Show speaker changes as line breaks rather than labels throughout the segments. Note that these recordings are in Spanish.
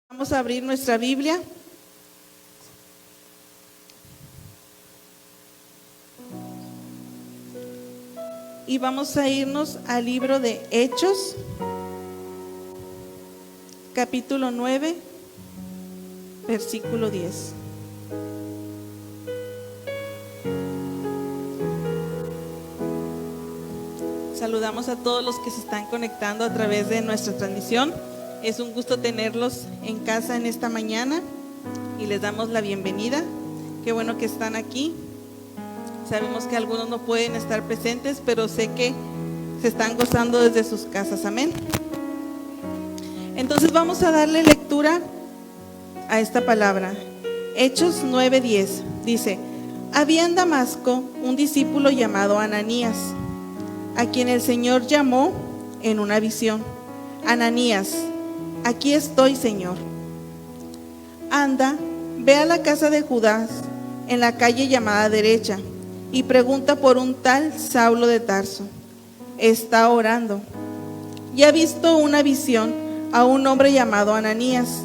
Vamos a abrir nuestra Biblia. Y vamos a irnos al libro de Hechos, capítulo 9, versículo 10. Saludamos a todos los que se están conectando a través de nuestra transmisión. Es un gusto tenerlos en casa en esta mañana y les damos la bienvenida. Qué bueno que están aquí. Sabemos que algunos no pueden estar presentes, pero sé que se están gozando desde sus casas. Amén. Entonces vamos a darle lectura a esta palabra. Hechos 9:10 dice: había en Damasco un discípulo llamado Ananías, a quien el Señor llamó en una visión: Ananías. Aquí estoy, Señor. Anda, ve a la casa de Judas, en la calle llamada Derecha, y pregunta por un tal Saulo de Tarso. Está orando. Y ha visto una visión a un hombre llamado Ananías,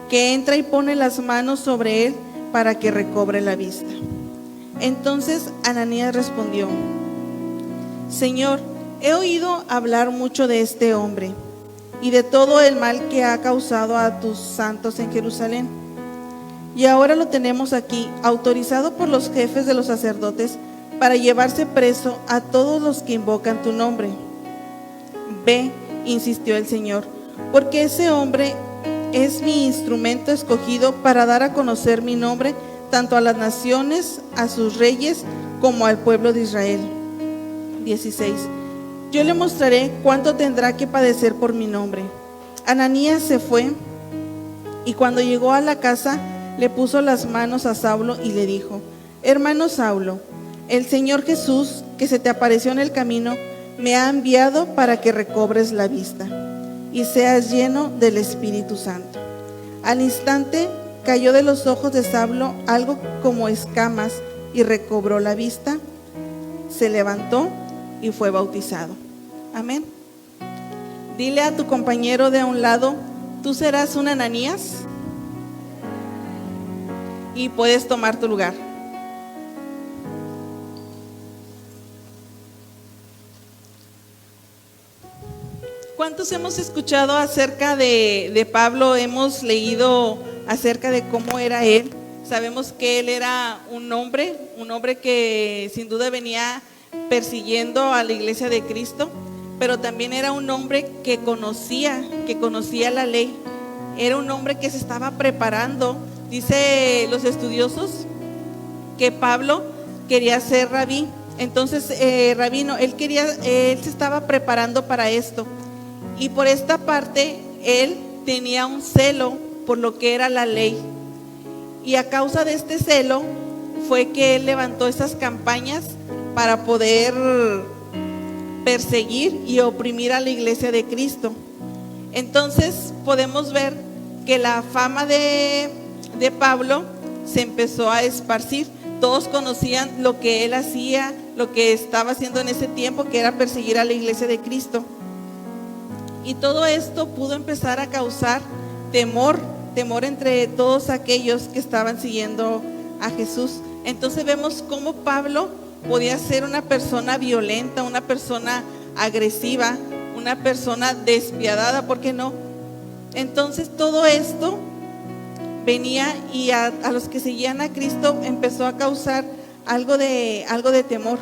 que entra y pone las manos sobre él para que recobre la vista. Entonces Ananías respondió: Señor, he oído hablar mucho de este hombre y de todo el mal que ha causado a tus santos en Jerusalén. Y ahora lo tenemos aquí, autorizado por los jefes de los sacerdotes para llevarse preso a todos los que invocan tu nombre. Ve, insistió el Señor, porque ese hombre es mi instrumento escogido para dar a conocer mi nombre tanto a las naciones, a sus reyes, como al pueblo de Israel. 16. Yo le mostraré cuánto tendrá que padecer por mi nombre. Ananías se fue y cuando llegó a la casa le puso las manos a Saulo y le dijo: hermano Saulo, el Señor Jesús, que se te apareció en el camino, me ha enviado para que recobres la vista y seas lleno del Espíritu Santo. Al instante cayó de los ojos de Saulo algo como escamas y recobró la vista, se levantó y fue bautizado. Amén. Dile a tu compañero de a un lado: tú serás un Ananías. Y puedes tomar tu lugar. ¿Cuántos hemos escuchado acerca de Pablo? Hemos leído acerca de cómo era él. Sabemos que él era un hombre que sin duda venía persiguiendo a la iglesia de Cristo, pero también era un hombre que conocía la ley. Era un hombre que se estaba preparando. Dice los estudiosos que Pablo quería ser rabí. Entonces rabino, él se estaba preparando para esto. Y por esta parte él tenía un celo por lo que era la ley. Y a causa de este celo fue que él levantó esas campañas para poder perseguir y oprimir a la iglesia de Cristo. Entonces podemos ver que la fama de Pablo se empezó a esparcir. Todos conocían lo que él hacía, lo que estaba haciendo en ese tiempo, que era perseguir a la iglesia de Cristo. Y todo esto pudo empezar a causar temor entre todos aquellos que estaban siguiendo a Jesús. Entonces vemos cómo Pablo podía ser una persona violenta, una persona agresiva, una persona despiadada, ¿por qué no? Entonces todo esto venía y a los que seguían a Cristo empezó a causar algo de temor.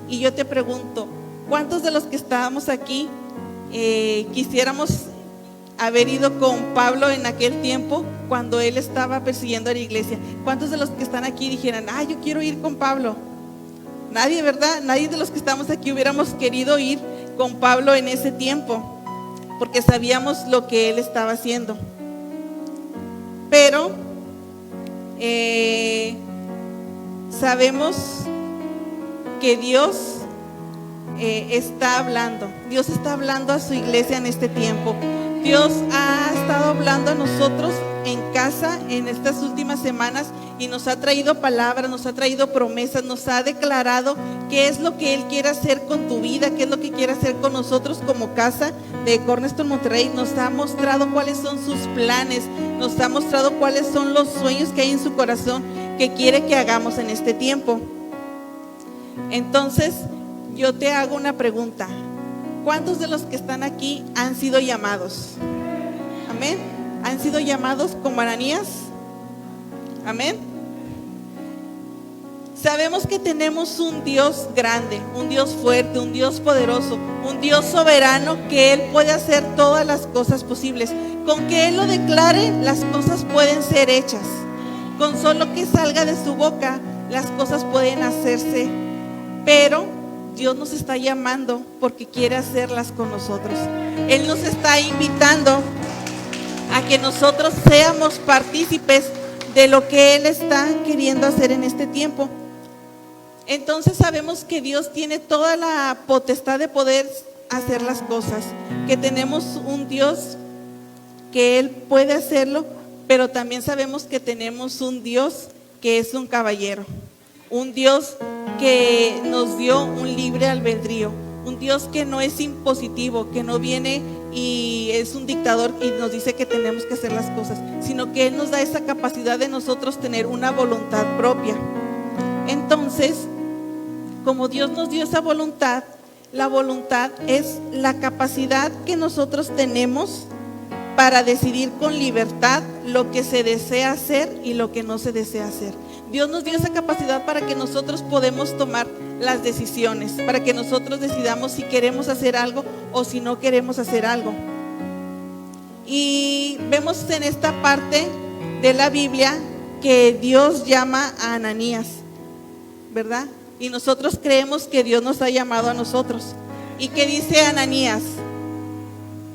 Y yo te pregunto, ¿cuántos de los que estábamos aquí quisiéramos haber ido con Pablo en aquel tiempo cuando él estaba persiguiendo a la iglesia? ¿Cuántos de los que están aquí dijeran: yo quiero ir con Pablo? Nadie, ¿verdad? Nadie de los que estamos aquí hubiéramos querido ir con Pablo en ese tiempo, porque sabíamos lo que él estaba haciendo. Pero sabemos que Dios está hablando. Dios está hablando a su iglesia en este tiempo. Dios ha estado hablando a nosotros en casa en estas últimas semanas y nos ha traído palabras, nos ha traído promesas, nos ha declarado qué es lo que Él quiere hacer con tu vida, qué es lo que quiere hacer con nosotros como casa de Cornerstone Monterrey. Nos ha mostrado cuáles son sus planes, nos ha mostrado cuáles son los sueños que hay en su corazón que quiere que hagamos en este tiempo. Entonces, yo te hago una pregunta. ¿Cuántos de los que están aquí han sido llamados? Amén. ¿Han sido llamados como Ananías? Amén. Sabemos que tenemos un Dios grande, un Dios fuerte, un Dios poderoso, un Dios soberano, que Él puede hacer todas las cosas posibles. Con que Él lo declare, las cosas pueden ser hechas. Con solo que salga de su boca, las cosas pueden hacerse. Pero Dios nos está llamando porque quiere hacerlas con nosotros. Él nos está invitando a que nosotros seamos partícipes de lo que Él está queriendo hacer en este tiempo. Entonces sabemos que Dios tiene toda la potestad de poder hacer las cosas, que tenemos un Dios que Él puede hacerlo, pero también sabemos que tenemos un Dios que es un caballero, un Dios que nos dio un libre albedrío, un Dios que no es impositivo, que no viene y es un dictador y nos dice que tenemos que hacer las cosas, sino que Él nos da esa capacidad de nosotros tener una voluntad propia. Entonces, como Dios nos dio esa voluntad, la voluntad es la capacidad que nosotros tenemos para decidir con libertad lo que se desea hacer y lo que no se desea hacer. Dios nos dio esa capacidad para que nosotros podemos tomar las decisiones, para que nosotros decidamos si queremos hacer algo o si no queremos hacer algo. Y vemos en esta parte de la Biblia que Dios llama a Ananías, ¿verdad? Y nosotros creemos que Dios nos ha llamado a nosotros. ¿Y qué dice Ananías?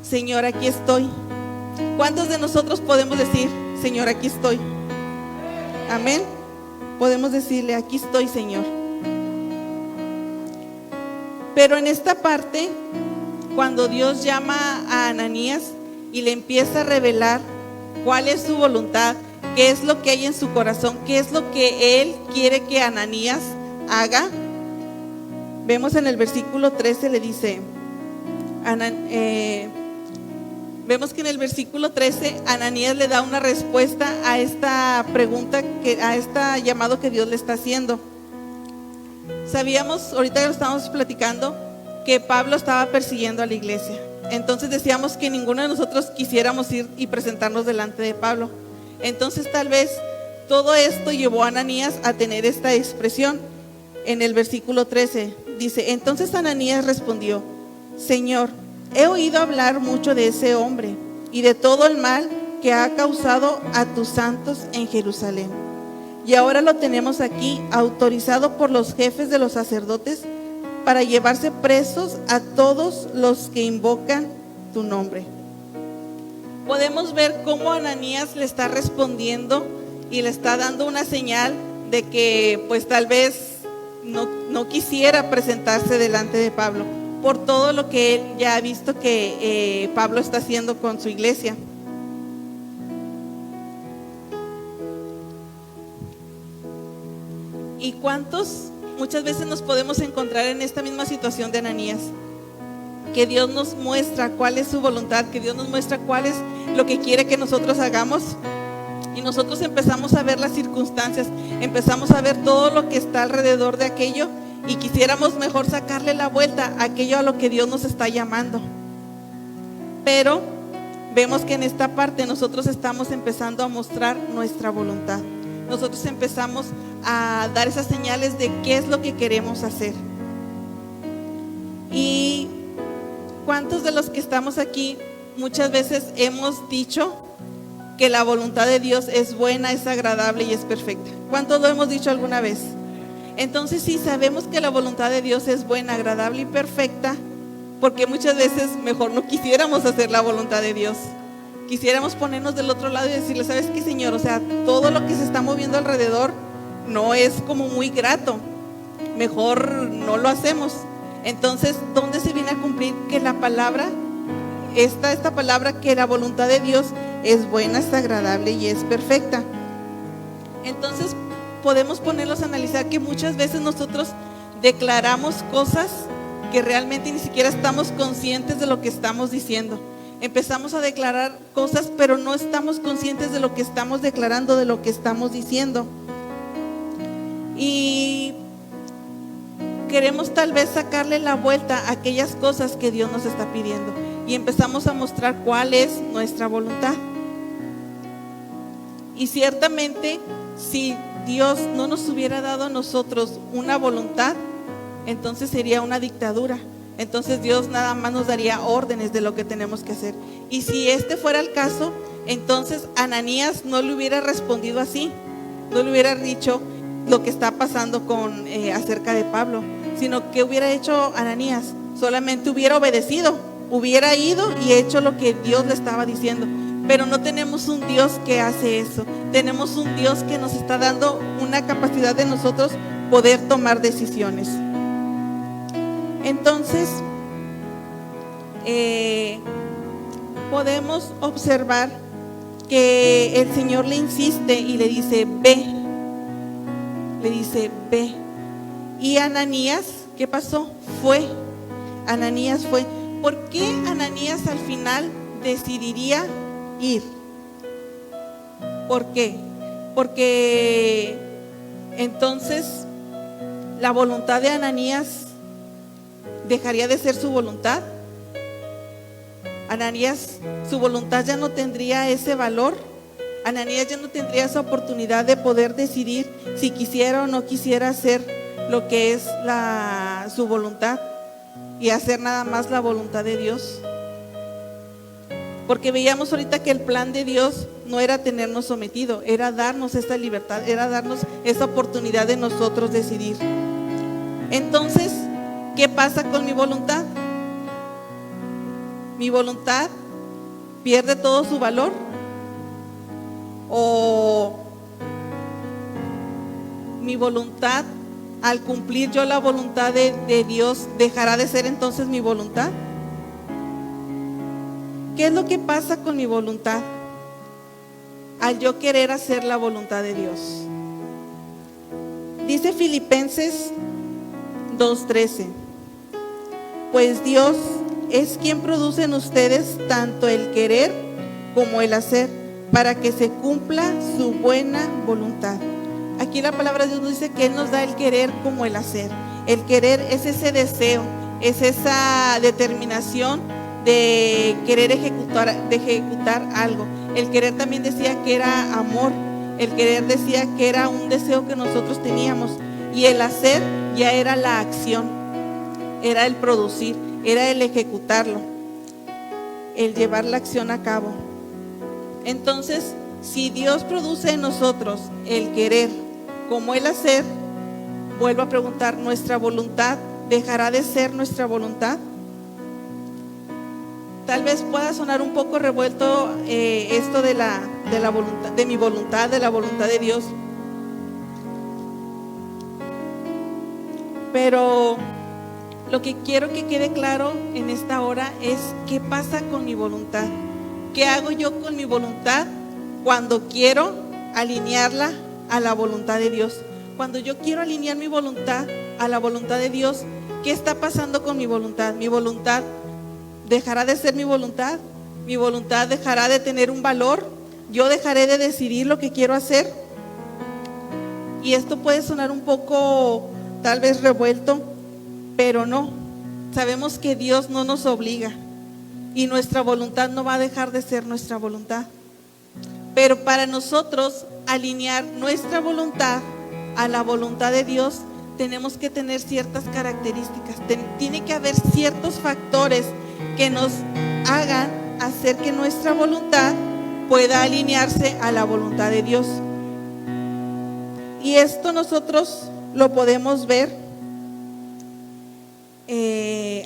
Señor, aquí estoy. ¿Cuántos de nosotros podemos decir, Señor, aquí estoy? Amén. Podemos decirle, aquí estoy, Señor. Pero en esta parte, cuando Dios llama a Ananías y le empieza a revelar cuál es su voluntad, qué es lo que hay en su corazón, qué es lo que Él quiere que Ananías haga, vemos en el versículo 13 le dice, vemos que en el versículo 13 Ananías le da una respuesta a esta pregunta, a este llamado que Dios le está haciendo. Sabíamos, ahorita que lo estábamos platicando, que Pablo estaba persiguiendo a la iglesia. Entonces decíamos que ninguno de nosotros quisiéramos ir y presentarnos delante de Pablo. Entonces tal vez todo esto llevó a Ananías a tener esta expresión. En el versículo 13 dice, entonces Ananías respondió, Señor, he oído hablar mucho de ese hombre y de todo el mal que ha causado a tus santos en Jerusalén. Y ahora lo tenemos aquí, autorizado por los jefes de los sacerdotes para llevarse presos a todos los que invocan tu nombre. Podemos ver cómo Ananías le está respondiendo y le está dando una señal de que pues tal vez no quisiera presentarse delante de Pablo por todo lo que él ya ha visto que Pablo está haciendo con su iglesia. ¿Y cuántos muchas veces nos podemos encontrar en esta misma situación de Ananías? Que Dios nos muestra cuál es su voluntad, que Dios nos muestra cuál es lo que quiere que nosotros hagamos. Y nosotros empezamos a ver las circunstancias, empezamos a ver todo lo que está alrededor de aquello y quisiéramos mejor sacarle la vuelta a aquello a lo que Dios nos está llamando. Pero vemos que en esta parte nosotros estamos empezando a mostrar nuestra voluntad. Nosotros empezamos a dar esas señales de qué es lo que queremos hacer. Y ¿cuántos de los que estamos aquí muchas veces hemos dicho que la voluntad de Dios es buena, es agradable y es perfecta? ¿Cuántos lo hemos dicho alguna vez? Entonces sí, sabemos que la voluntad de Dios es buena, agradable y perfecta, porque muchas veces mejor no quisiéramos hacer la voluntad de Dios. Quisiéramos ponernos del otro lado y decirle, ¿sabes qué, Señor? O sea, todo lo que se está moviendo alrededor no es como muy grato, mejor no lo hacemos. Entonces, ¿dónde se viene a cumplir que la palabra, esta palabra, que la voluntad de Dios es buena, es agradable y es perfecta. Entonces podemos ponerlos a analizar que muchas veces nosotros declaramos cosas que realmente ni siquiera estamos conscientes de lo que estamos diciendo. Empezamos a declarar cosas, pero no estamos conscientes de lo que estamos declarando, de lo que estamos diciendo. Y queremos tal vez sacarle la vuelta a aquellas cosas que Dios nos está pidiendo. Y empezamos a mostrar cuál es nuestra voluntad. Y ciertamente, si Dios no nos hubiera dado a nosotros una voluntad, entonces sería una dictadura. Entonces Dios nada más nos daría órdenes de lo que tenemos que hacer. Y si este fuera el caso, entonces Ananías no le hubiera respondido así, no le hubiera dicho lo que está pasando acerca de Pablo, sino que hubiera hecho Ananías, solamente hubiera obedecido, hubiera ido y hecho lo que Dios le estaba diciendo. Pero no tenemos un Dios que hace eso. Tenemos un Dios que nos está dando una capacidad de nosotros poder tomar decisiones. Entonces, podemos observar que el Señor le insiste y le dice, ve. Le dice, ve. Y Ananías, ¿qué pasó? Fue. Ananías fue. ¿Por qué Ananías al final decidiría ir? ¿Por qué? Porque entonces la voluntad de Ananías dejaría de ser su voluntad. Ananías, su voluntad ya no tendría ese valor. Ananías ya no tendría esa oportunidad de poder decidir si quisiera o no quisiera hacer lo que es su voluntad y hacer nada más la voluntad de Dios. Porque veíamos ahorita que el plan de Dios no era tenernos sometido, era darnos esta libertad, era darnos esa oportunidad de nosotros decidir. Entonces, ¿qué pasa con mi voluntad? ¿Mi voluntad pierde todo su valor? ¿O mi voluntad, al cumplir yo la voluntad de Dios, dejará de ser entonces mi voluntad? ¿Qué es lo que pasa con mi voluntad al yo querer hacer la voluntad de Dios? Dice Filipenses 2:13, pues Dios es quien produce en ustedes tanto el querer como el hacer, para que se cumpla su buena voluntad. Aquí la palabra de Dios nos dice que Él nos da el querer como el hacer. El querer es ese deseo, es esa determinación de querer ejecutar algo. El querer también decía que era amor. El querer decía que era un deseo que nosotros teníamos. Y el hacer ya era la acción, era el producir, era el ejecutarlo, el llevar la acción a cabo. Entonces, si Dios produce en nosotros el querer como el hacer, vuelvo a preguntar, ¿nuestra voluntad dejará de ser nuestra voluntad? Tal vez pueda sonar un poco revuelto esto de la voluntad, de mi voluntad, de la voluntad de Dios. Pero lo que quiero que quede claro en esta hora es qué pasa con mi voluntad. ¿Qué hago yo con mi voluntad cuando quiero alinearla a la voluntad de Dios? Cuando yo quiero alinear mi voluntad a la voluntad de Dios, ¿qué está pasando con mi voluntad? ¿Mi voluntad dejará de ser mi voluntad? ¿Mi voluntad dejará de tener un valor? ¿Yo dejaré de decidir lo que quiero hacer? Y esto puede sonar un poco tal vez revuelto, pero no. Sabemos que Dios no nos obliga y nuestra voluntad no va a dejar de ser nuestra voluntad. Pero para nosotros alinear nuestra voluntad a la voluntad de Dios, tenemos que tener ciertas características. Tiene que haber ciertos factores que nos hagan hacer que nuestra voluntad pueda alinearse a la voluntad de Dios. Y esto nosotros lo podemos ver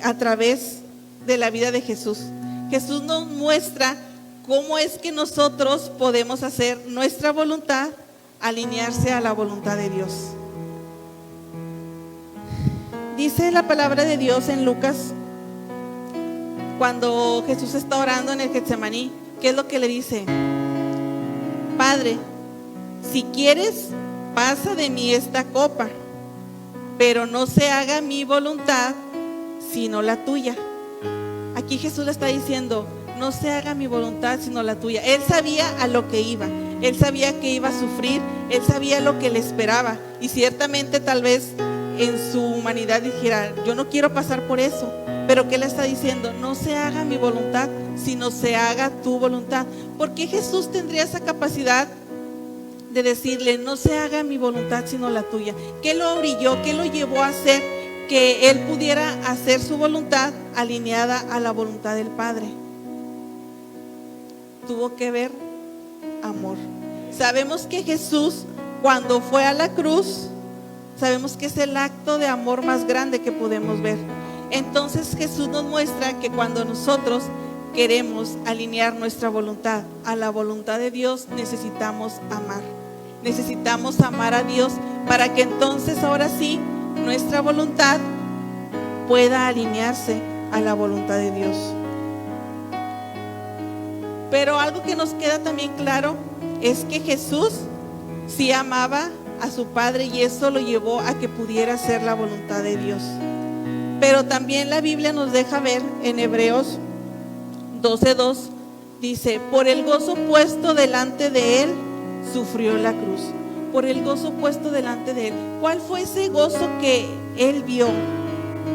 a través de la vida de Jesús. Jesús nos muestra cómo es que nosotros podemos hacer nuestra voluntad alinearse a la voluntad de Dios. Dice la palabra de Dios en Lucas, cuando Jesús está orando en el Getsemaní, ¿qué es lo que le dice? Padre, si quieres, pasa de mí esta copa, pero no se haga mi voluntad, sino la tuya. Aquí Jesús le está diciendo, no se haga mi voluntad, sino la tuya. Él sabía a lo que iba, él sabía que iba a sufrir, él sabía lo que le esperaba, y ciertamente tal vez en su humanidad dijera, yo no quiero pasar por eso. Pero ¿qué le está diciendo? No se haga mi voluntad, sino se haga tu voluntad. ¿Por qué Jesús tendría esa capacidad de decirle, no se haga mi voluntad, sino la tuya? ¿Qué lo orilló? ¿Qué lo llevó a hacer que él pudiera hacer su voluntad alineada a la voluntad del Padre? Tuvo que ver amor. Sabemos que Jesús, cuando fue a la cruz, sabemos que es el acto de amor más grande que podemos ver. Entonces Jesús nos muestra que cuando nosotros queremos alinear nuestra voluntad a la voluntad de Dios, necesitamos amar. Necesitamos amar a Dios para que entonces ahora sí nuestra voluntad pueda alinearse a la voluntad de Dios. Pero algo que nos queda también claro es que Jesús sí amaba a su Padre, y eso lo llevó a que pudiera hacer la voluntad de Dios. Pero también la Biblia nos deja ver en Hebreos 12:2, dice, por el gozo puesto delante de él, sufrió la cruz. Por el gozo puesto delante de él. ¿Cuál fue ese gozo que él vio?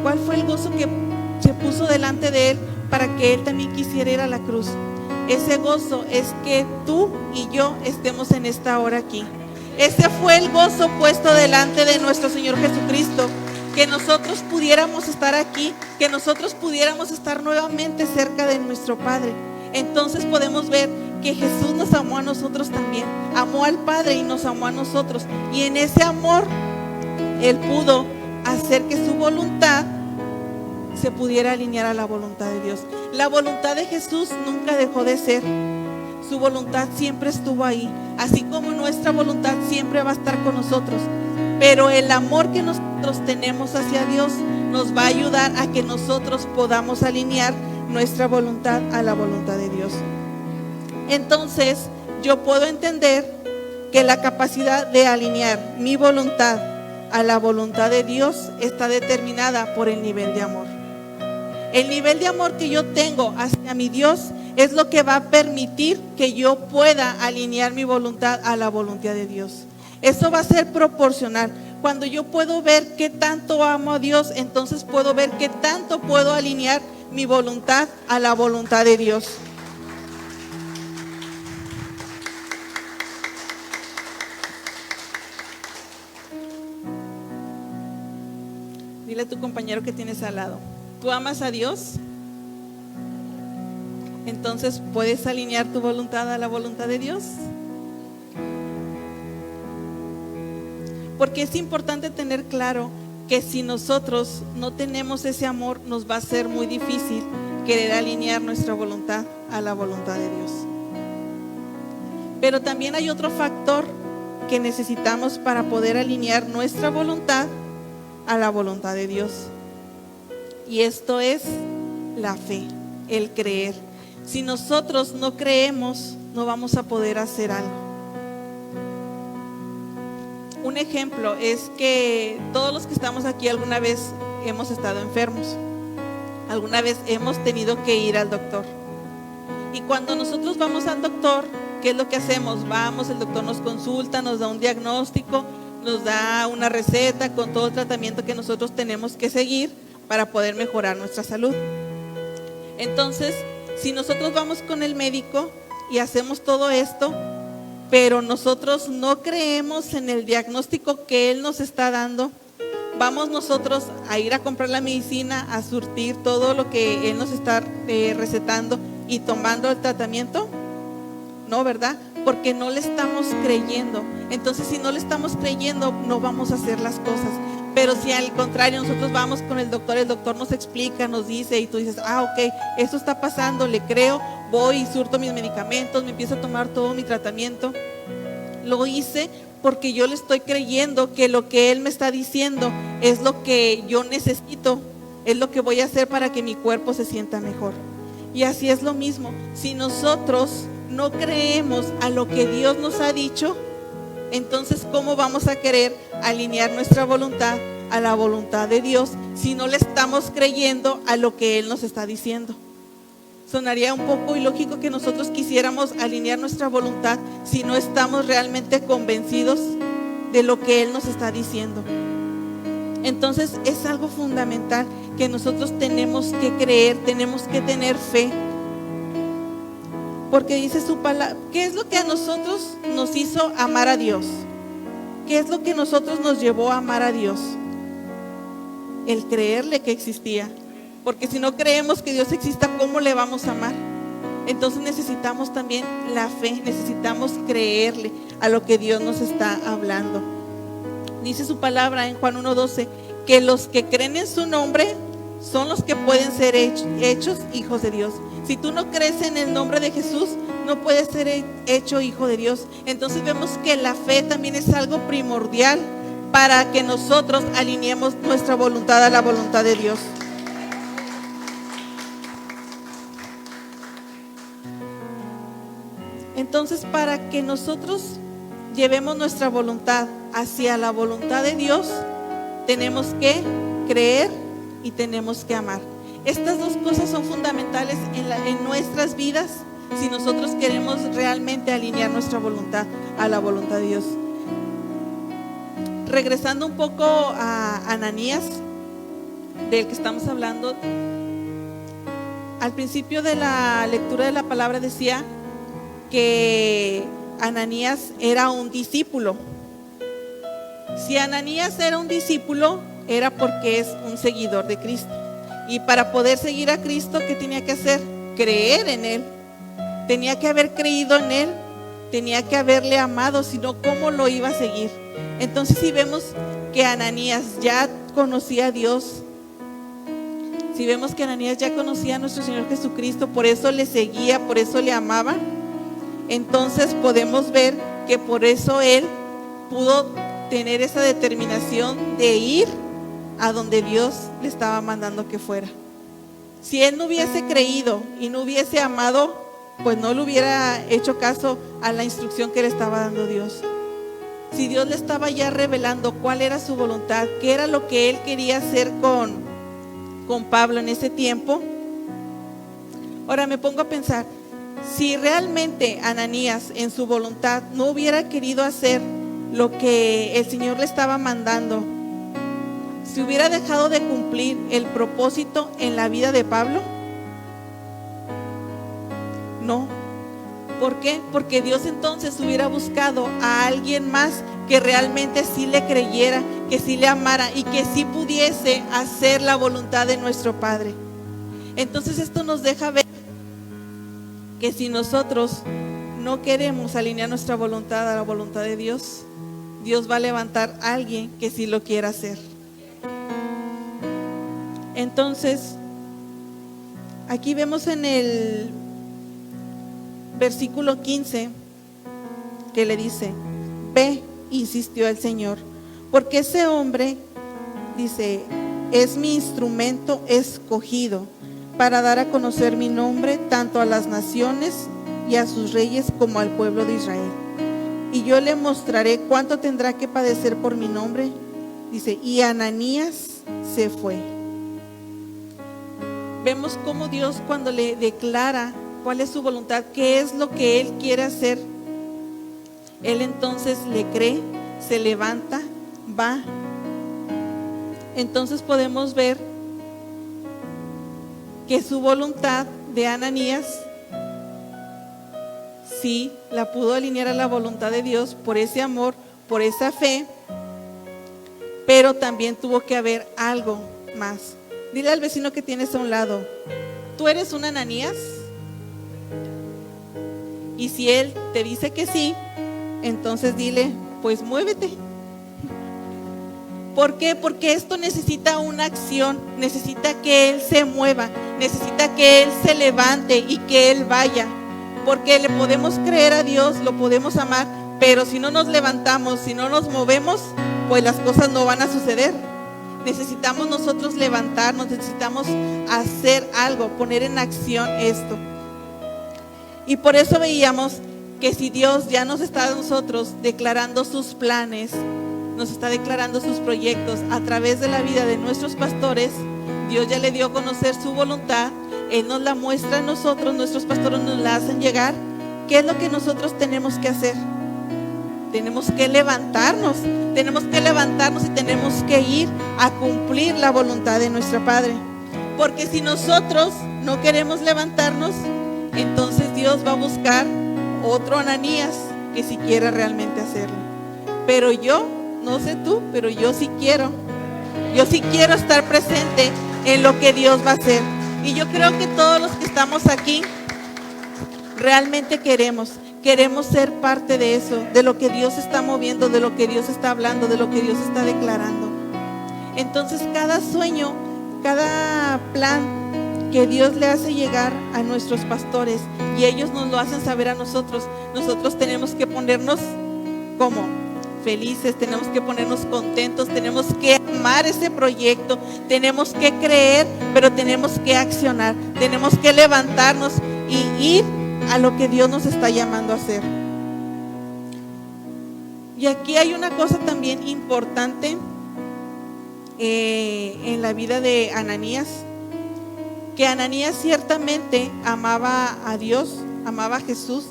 ¿Cuál fue el gozo que se puso delante de él para que él también quisiera ir a la cruz? Ese gozo es que tú y yo estemos en esta hora aquí. Ese fue el gozo puesto delante de nuestro Señor Jesucristo, que nosotros pudiéramos estar aquí, que nosotros pudiéramos estar nuevamente cerca de nuestro Padre. Entonces podemos ver que Jesús nos amó a nosotros también, amó al Padre y nos amó a nosotros, y en ese amor Él pudo hacer que su voluntad se pudiera alinear a la voluntad de Dios. La voluntad de Jesús nunca dejó de ser, su voluntad siempre estuvo ahí, así como nuestra voluntad siempre va a estar con nosotros. Pero el amor que nosotros tenemos hacia Dios nos va a ayudar a que nosotros podamos alinear nuestra voluntad a la voluntad de Dios. Entonces, yo puedo entender que la capacidad de alinear mi voluntad a la voluntad de Dios está determinada por el nivel de amor. El nivel de amor que yo tengo hacia mi Dios es lo que va a permitir que yo pueda alinear mi voluntad a la voluntad de Dios. Eso va a ser proporcional. Cuando yo puedo ver qué tanto amo a Dios, entonces puedo ver qué tanto puedo alinear mi voluntad a la voluntad de Dios. Dile a tu compañero que tienes al lado, ¿tú amas a Dios? Entonces, ¿puedes alinear tu voluntad a la voluntad de Dios? Porque es importante tener claro que si nosotros no tenemos ese amor, nos va a ser muy difícil querer alinear nuestra voluntad a la voluntad de Dios. Pero también hay otro factor que necesitamos para poder alinear nuestra voluntad a la voluntad de Dios. Y esto es la fe, el creer. Si nosotros no creemos, no vamos a poder hacer algo. Un ejemplo es que todos los que estamos aquí alguna vez hemos estado enfermos. Alguna vez hemos tenido que ir al doctor. Y cuando nosotros vamos al doctor, ¿qué es lo que hacemos? Vamos, el doctor nos consulta, nos da un diagnóstico, nos da una receta con todo el tratamiento que nosotros tenemos que seguir para poder mejorar nuestra salud. Entonces, si nosotros vamos con el médico y hacemos todo esto, pero nosotros no creemos en el diagnóstico que él nos está dando, vamos nosotros a ir a comprar la medicina, a surtir todo lo que él nos está recetando y tomando el tratamiento. No, ¿verdad? Porque no le estamos creyendo. Entonces, si no le estamos creyendo, no vamos a hacer las cosas. Pero si al contrario nosotros vamos con el doctor nos explica, nos dice, y tú dices, ok, esto está pasando, le creo, voy y surto mis medicamentos, me empiezo a tomar todo mi tratamiento. Lo hice porque yo le estoy creyendo que lo que él me está diciendo es lo que yo necesito, es lo que voy a hacer para que mi cuerpo se sienta mejor. Y así es lo mismo, si nosotros no creemos a lo que Dios nos ha dicho, entonces ¿cómo vamos a querer alinear nuestra voluntad a la voluntad de Dios si no le estamos creyendo a lo que Él nos está diciendo? Sonaría un poco ilógico que nosotros quisiéramos alinear nuestra voluntad si no estamos realmente convencidos de lo que Él nos está diciendo. Entonces es algo fundamental que nosotros tenemos que creer, tenemos que tener fe. Porque dice su palabra, ¿qué es lo que a nosotros nos hizo amar a Dios? ¿Qué es lo que a nosotros nos llevó a amar a Dios? El creerle que existía. Porque si no creemos que Dios exista, ¿cómo le vamos a amar? Entonces necesitamos también la fe, necesitamos creerle a lo que Dios nos está hablando. Dice su palabra en Juan 1:12, que los que creen en su nombre son los que pueden ser hechos hijos de Dios. Si tú no crees en el nombre de Jesús, no puedes ser hecho hijo de Dios. Entonces vemos que la fe también es algo primordial para que nosotros alineemos nuestra voluntad a la voluntad de Dios. Entonces, para que nosotros llevemos nuestra voluntad hacia la voluntad de Dios, tenemos que creer y tenemos que amar. Estas dos cosas son fundamentales en nuestras vidas si nosotros queremos realmente alinear nuestra voluntad a la voluntad de Dios. Regresando un poco a Ananías, del que estamos hablando, al principio de la lectura de la palabra decía que Ananías era un discípulo. Si Ananías era un discípulo, era porque es un seguidor de Cristo. Y para poder seguir a Cristo, ¿qué tenía que hacer? Creer en Él. Tenía que haber creído en Él, tenía que haberle amado, si no, ¿cómo lo iba a seguir? Entonces, si vemos que Ananías ya conocía a Dios, si vemos que Ananías ya conocía a nuestro Señor Jesucristo, por eso le seguía, por eso le amaba, entonces podemos ver que por eso él pudo tener esa determinación de ir a donde Dios le estaba mandando que fuera. Si él no hubiese creído y no hubiese amado, pues no le hubiera hecho caso a la instrucción que le estaba dando Dios. Si Dios le estaba ya revelando cuál era su voluntad, qué era lo que él quería hacer con Pablo en ese tiempo. Ahora me pongo a pensar, si realmente Ananías en su voluntad no hubiera querido hacer lo que el Señor le estaba mandando, si hubiera dejado de cumplir el propósito en la vida de Pablo, no. ¿Por qué? Porque Dios entonces hubiera buscado a alguien más que realmente sí le creyera, que sí le amara y que sí pudiese hacer la voluntad de nuestro Padre. Entonces esto nos deja ver que si nosotros no queremos alinear nuestra voluntad a la voluntad de Dios, Dios va a levantar a alguien que sí lo quiera hacer. Entonces, aquí vemos en el versículo 15 que le dice: ve, insistió el Señor, porque ese hombre, dice, es mi instrumento escogido para dar a conocer mi nombre tanto a las naciones y a sus reyes como al pueblo de Israel. Y yo le mostraré cuánto tendrá que padecer por mi nombre. Dice, y Ananías se fue. Vemos cómo Dios, cuando le declara cuál es su voluntad, qué es lo que Él quiere hacer, Él entonces le cree, se levanta, va. Entonces podemos ver que su voluntad de Ananías sí la pudo alinear a la voluntad de Dios por ese amor, por esa fe, pero también tuvo que haber algo más. Dile al vecino que tienes a un lado: ¿tú eres un Ananías? Y si él te dice que sí, entonces dile, pues muévete. ¿Por qué? Porque esto necesita una acción, necesita que él se mueva, necesita que él se levante y que él vaya. Porque le podemos creer a Dios, lo podemos amar, pero si no nos levantamos, si no nos movemos, pues las cosas no van a suceder. Necesitamos nosotros levantarnos, necesitamos hacer algo, poner en acción esto. Y por eso veíamos que si Dios ya nos está a nosotros declarando sus planes, nos está declarando sus proyectos a través de la vida de nuestros pastores, Dios ya le dio a conocer su voluntad, Él nos la muestra a nosotros, nuestros pastores nos la hacen llegar. ¿Qué es lo que nosotros tenemos que hacer? Tenemos que levantarnos y tenemos que ir a cumplir la voluntad de nuestro Padre. Porque si nosotros no queremos levantarnos, entonces Dios va a buscar otro Ananías que si quiera realmente hacerlo. Pero yo, no sé tú, pero yo sí quiero estar presente en lo que Dios va a hacer. Y yo creo que todos los que estamos aquí realmente queremos ser parte de eso, de lo que Dios está moviendo, de lo que Dios está hablando, de lo que Dios está declarando. Entonces cada sueño, cada plan que Dios le hace llegar a nuestros pastores y ellos nos lo hacen saber a nosotros tenemos que ponernos como felices, tenemos que ponernos contentos, tenemos que amar ese proyecto, tenemos que creer, pero tenemos que accionar, tenemos que levantarnos y ir a lo que Dios nos está llamando a hacer. Y aquí hay una cosa también importante en la vida de Ananías, que Ananías ciertamente amaba a Dios, amaba a Jesús,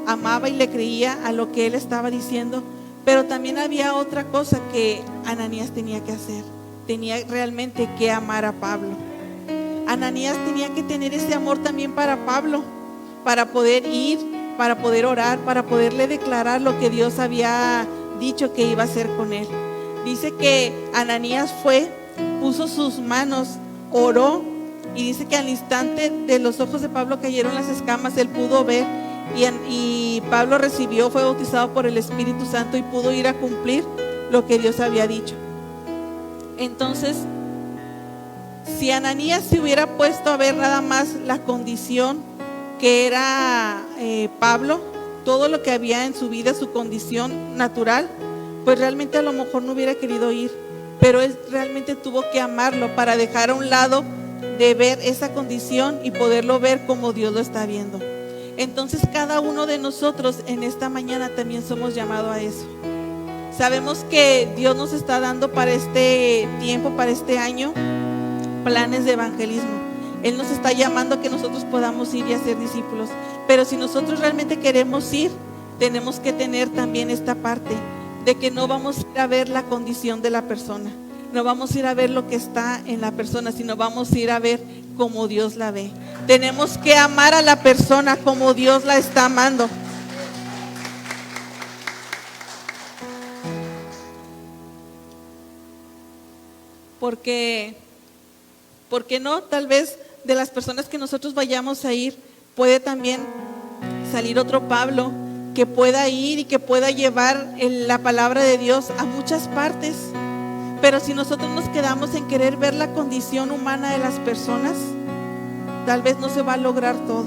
amaba y le creía a lo que él estaba diciendo, pero también había otra cosa que Ananías tenía que hacer, tenía realmente que amar a Pablo. Ananías tenía que tener ese amor también para Pablo, para poder ir, para poder orar, para poderle declarar lo que Dios había dicho que iba a hacer con él. Dice que Ananías puso sus manos, oró, y dice que al instante de los ojos de Pablo cayeron las escamas, él pudo ver, y Pablo fue bautizado por el Espíritu Santo y pudo ir a cumplir lo que Dios había dicho. Entonces, si Ananías se hubiera puesto a ver nada más la condición que era Pablo, todo lo que había en su vida, su condición natural, pues realmente a lo mejor no hubiera querido ir, pero él realmente tuvo que amarlo para dejar a un lado de ver esa condición y poderlo ver como Dios lo está viendo. Entonces cada uno de nosotros en esta mañana también somos llamados a eso. Sabemos que Dios nos está dando para este tiempo, para este año, planes de evangelismo. Él nos está llamando a que nosotros podamos ir y hacer discípulos. Pero si nosotros realmente queremos ir, tenemos que tener también esta parte de que no vamos a ir a ver la condición de la persona, no vamos a ir a ver lo que está en la persona, sino vamos a ir a ver como Dios la ve. Tenemos que amar a la persona como Dios la está amando. Porque no, tal vez de las personas que nosotros vayamos a ir, puede también salir otro Pablo que pueda ir y que pueda llevar la palabra de Dios a muchas partes. Pero si nosotros nos quedamos en querer ver la condición humana de las personas, tal vez no se va a lograr todo.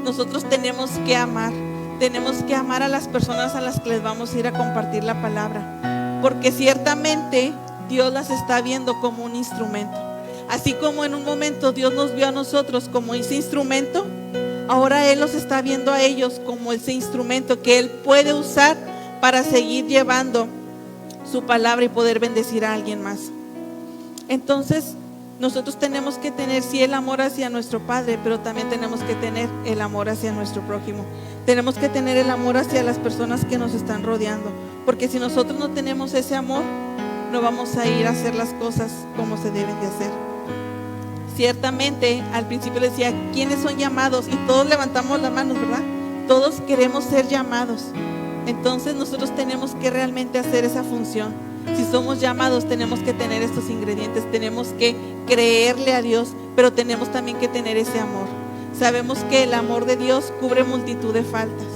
Nosotros tenemos que amar a las personas a las que les vamos a ir a compartir la palabra, porque ciertamente Dios las está viendo como un instrumento. Así como en un momento Dios nos vio a nosotros como ese instrumento, ahora Él los está viendo a ellos como ese instrumento que Él puede usar para seguir llevando su palabra y poder bendecir a alguien más. Entonces nosotros tenemos que tener sí el amor hacia nuestro Padre, pero también tenemos que tener el amor hacia nuestro prójimo. Tenemos que tener el amor hacia las personas que nos están rodeando, porque si nosotros no tenemos ese amor, no vamos a ir a hacer las cosas como se deben de hacer. Ciertamente al principio decía, ¿quiénes son llamados? Y todos levantamos las manos, ¿verdad? Todos queremos ser llamados. Entonces nosotros tenemos que realmente hacer esa función. Si somos llamados, tenemos que tener estos ingredientes, tenemos que creerle a Dios, pero tenemos también que tener ese amor. Sabemos que el amor de Dios cubre multitud de faltas.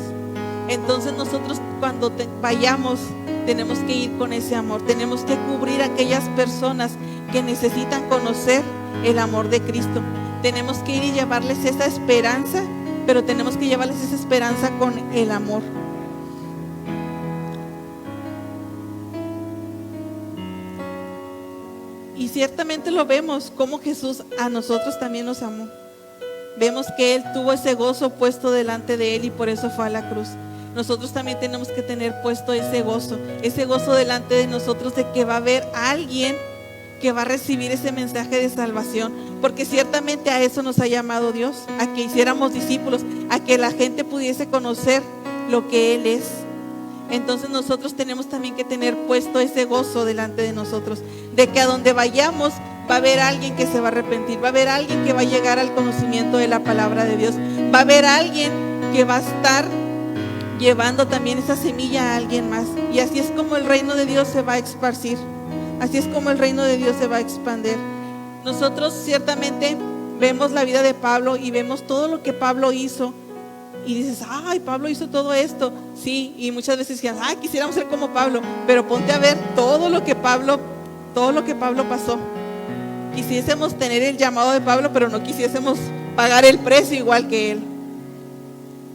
Entonces nosotros cuando vayamos, tenemos que ir con ese amor, tenemos que cubrir a aquellas personas que necesitan conocer el amor de Cristo. Tenemos que ir y llevarles esa esperanza, pero tenemos que llevarles esa esperanza con el amor. Y ciertamente lo vemos como Jesús a nosotros también nos amó. Vemos que Él tuvo ese gozo puesto delante de Él y por eso fue a la cruz. Nosotros también tenemos que tener puesto ese gozo delante de nosotros, de que va a haber alguien que va a recibir ese mensaje de salvación, porque ciertamente a eso nos ha llamado Dios, a que hiciéramos discípulos, a que la gente pudiese conocer lo que Él es. Entonces nosotros tenemos también que tener puesto ese gozo delante de nosotros, de que a donde vayamos va a haber alguien que se va a arrepentir, va a haber alguien que va a llegar al conocimiento de la palabra de Dios, va a haber alguien que va a estar llevando también esa semilla a alguien más, y así es como el reino de Dios se va a esparcir. Así es como el reino de Dios se va a expandir. Nosotros ciertamente vemos la vida de Pablo y vemos todo lo que Pablo hizo. Y dices, ay, Pablo hizo todo esto. Sí, y muchas veces decían, ay, quisiéramos ser como Pablo. Pero ponte a ver todo lo que Pablo pasó. Quisiésemos tener el llamado de Pablo, pero no quisiésemos pagar el precio igual que él.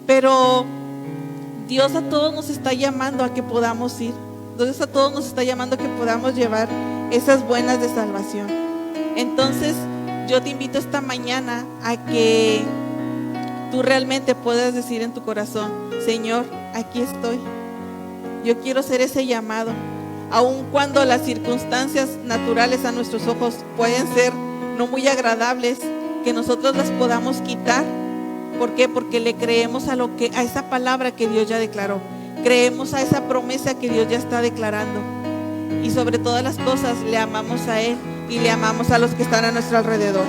Pero Dios a todos nos está llamando a que podamos ir. Entonces a todos nos está llamando a que podamos llevar esas buenas de salvación. Entonces yo te invito esta mañana a que tú realmente puedas decir en tu corazón, Señor, aquí estoy. Yo quiero ser ese llamado. Aun cuando las circunstancias naturales a nuestros ojos pueden ser no muy agradables, que nosotros las podamos quitar. ¿Por qué? Porque le creemos a esa palabra que Dios ya declaró. Creemos a esa promesa que Dios ya está declarando. Y sobre todas las cosas le amamos a Él y le amamos a los que están a nuestro alrededor.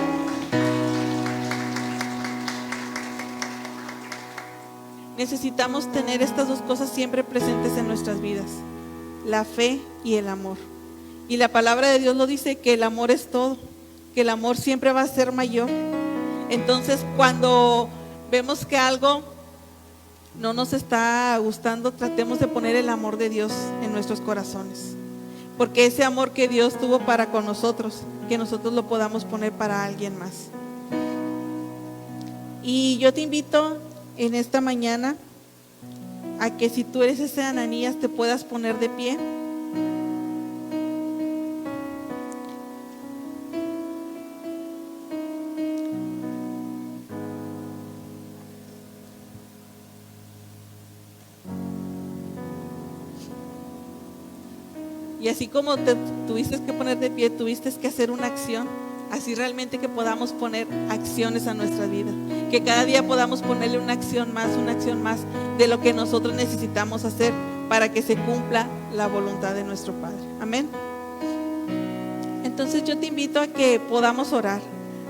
Necesitamos tener estas dos cosas siempre presentes en nuestras vidas: la fe y el amor. Y la palabra de Dios lo dice, que el amor es todo, que el amor siempre va a ser mayor. Entonces cuando vemos que algo no nos está gustando, tratemos de poner el amor de Dios en nuestros corazones, porque ese amor que Dios tuvo para con nosotros, que nosotros lo podamos poner para alguien más. Y yo te invito en esta mañana a que, si tú eres ese Ananías, te puedas poner de pie. Y así como te tuviste que poner de pie, tuviste que hacer una acción. Así realmente que podamos poner acciones a nuestra vida. Que cada día podamos ponerle una acción más de lo que nosotros necesitamos hacer para que se cumpla la voluntad de nuestro Padre. Amén. Entonces yo te invito a que podamos orar,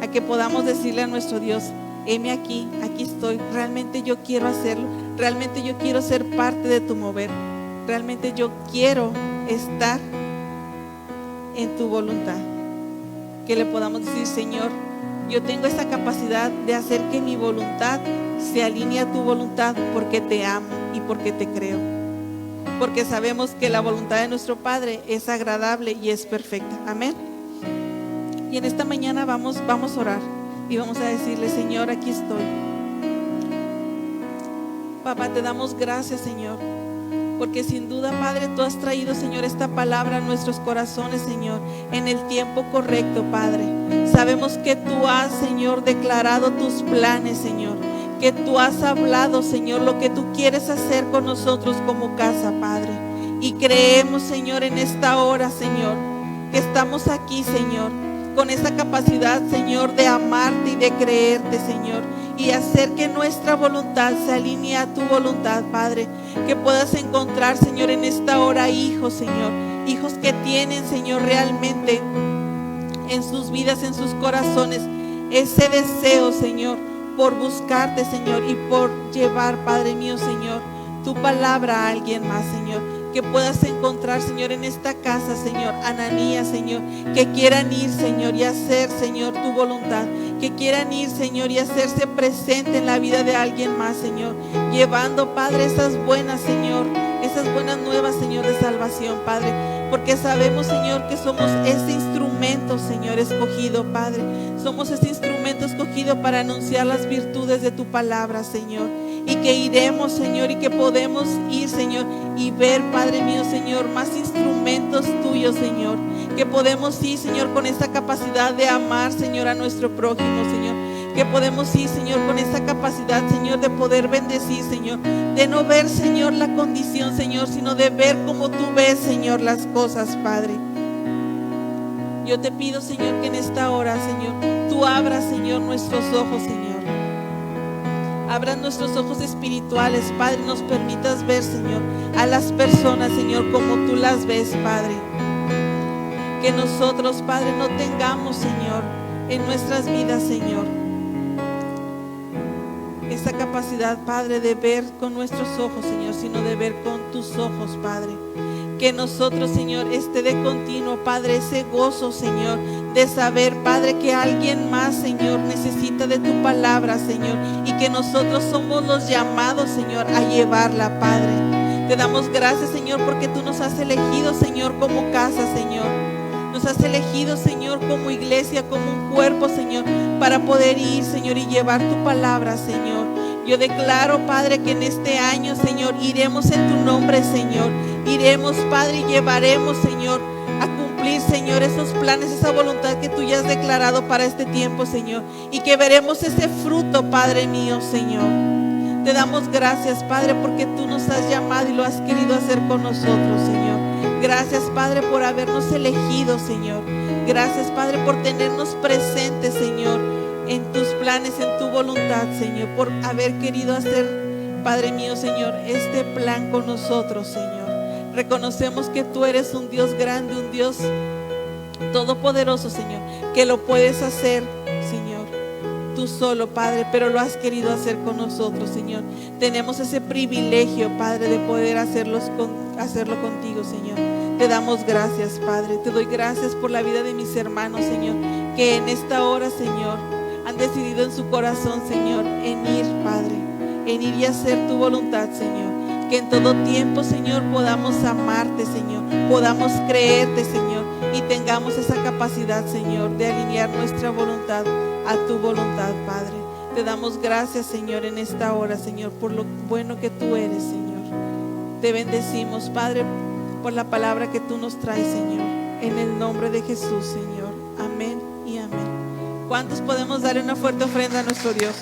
a que podamos decirle a nuestro Dios, heme aquí estoy. Realmente yo quiero hacerlo. Realmente yo quiero ser parte de tu mover. Realmente yo quiero estar en tu voluntad. Que le podamos decir, Señor, yo tengo esa capacidad de hacer que mi voluntad se alinee a tu voluntad, porque te amo y porque te creo, porque sabemos que la voluntad de nuestro Padre es agradable y es perfecta. Amén. Y en esta mañana vamos a orar y vamos a decirle, Señor, aquí estoy. Papá, te damos gracias, Señor, porque sin duda, Padre, tú has traído, Señor, esta palabra a nuestros corazones, Señor, en el tiempo correcto, Padre. Sabemos que tú has, Señor, declarado tus planes, Señor, que tú has hablado, Señor, lo que tú quieres hacer con nosotros como casa, Padre. Y creemos, Señor, en esta hora, Señor, que estamos aquí, Señor, con esa capacidad, Señor, de amarte y de creerte, Señor, y hacer que nuestra voluntad se alinee a tu voluntad, Padre. Que puedas encontrar, Señor, en esta hora hijos, Señor, hijos que tienen, Señor, realmente en sus vidas, en sus corazones, ese deseo, Señor, por buscarte, Señor, y por llevar, Padre mío, Señor, tu palabra a alguien más, Señor. Que puedas encontrar, Señor, en esta casa, Señor, Ananías, Señor, que quieran ir, Señor, y hacer, Señor, tu voluntad. Que quieran ir, Señor, y hacerse presente en la vida de alguien más, Señor. Llevando, Padre, esas buenas, Señor, esas buenas nuevas, Señor, de salvación, Padre. Porque sabemos, Señor, que somos ese instrumento, Señor, escogido, Padre. Somos ese instrumento escogido para anunciar las virtudes de tu palabra, Señor. Y que iremos, Señor, y que podemos ir, Señor, y ver, Padre mío, Señor, más instrumentos tuyos, Señor. Que podemos ir, Señor, con esa capacidad de amar, Señor, a nuestro prójimo, Señor. que podemos ir, Señor, con esa capacidad, Señor, de poder bendecir, Señor, de no ver, Señor, la condición, Señor, sino de ver como tú ves, Señor, las cosas, Padre. Yo te pido, Señor, que en esta hora, Señor, tú abras, Señor, nuestros ojos, Señor. Abras nuestros ojos espirituales, Padre, nos permitas ver, Señor, a las personas, Señor, como tú las ves, Padre. Que nosotros, Padre, no tengamos, Señor, en nuestras vidas, Señor, esa capacidad, Padre, de ver con nuestros ojos, Señor, sino de ver con tus ojos, Padre. Que nosotros, Señor, esté de continuo, Padre, ese gozo, Señor, de saber, Padre, que alguien más, Señor, necesita de tu palabra, Señor, y que nosotros somos los llamados, Señor, a llevarla, Padre. Te damos gracias, Señor, porque tú nos has elegido, Señor, como casa, Señor. Nos has elegido, Señor, como iglesia, como un cuerpo, Señor, para poder ir, Señor, y llevar tu palabra, Señor. Yo declaro, Padre, que en este año, Señor, iremos en tu nombre, Señor. Iremos, Padre, y llevaremos, Señor, a cumplir, Señor, esos planes, esa voluntad que tú ya has declarado para este tiempo, Señor. Y que veremos ese fruto, Padre mío, Señor. Te damos gracias, Padre, porque tú nos has llamado y lo has querido hacer con nosotros, Señor. Gracias, Padre, por habernos elegido, Señor. Gracias, Padre, por tenernos presentes, Señor, en tus planes, en tu voluntad, Señor. Por haber querido hacer, Padre mío, Señor, este plan con nosotros, Señor. Reconocemos que tú eres un Dios grande, un Dios todopoderoso, Señor, que lo puedes hacer, Señor, tú solo, Padre, pero lo has querido hacer con nosotros, Señor. Tenemos ese privilegio, Padre, de poder hacerlo contigo, Señor. Te damos gracias, Padre. Te doy gracias por la vida de mis hermanos, Señor, que en esta hora, Señor, han decidido en su corazón, Señor, en ir, Padre, en ir y hacer tu voluntad, Señor. Que en todo tiempo, Señor, podamos amarte, Señor, podamos creerte, Señor, y tengamos esa capacidad, Señor, de alinear nuestra voluntad a tu voluntad, Padre. Te damos gracias, Señor, en esta hora, Señor, por lo bueno que tú eres, Señor. Te bendecimos, Padre, por la palabra que tú nos traes, Señor, en el nombre de Jesús, Señor. Amén y amén. ¿Cuántos podemos darle una fuerte ofrenda a nuestro Dios?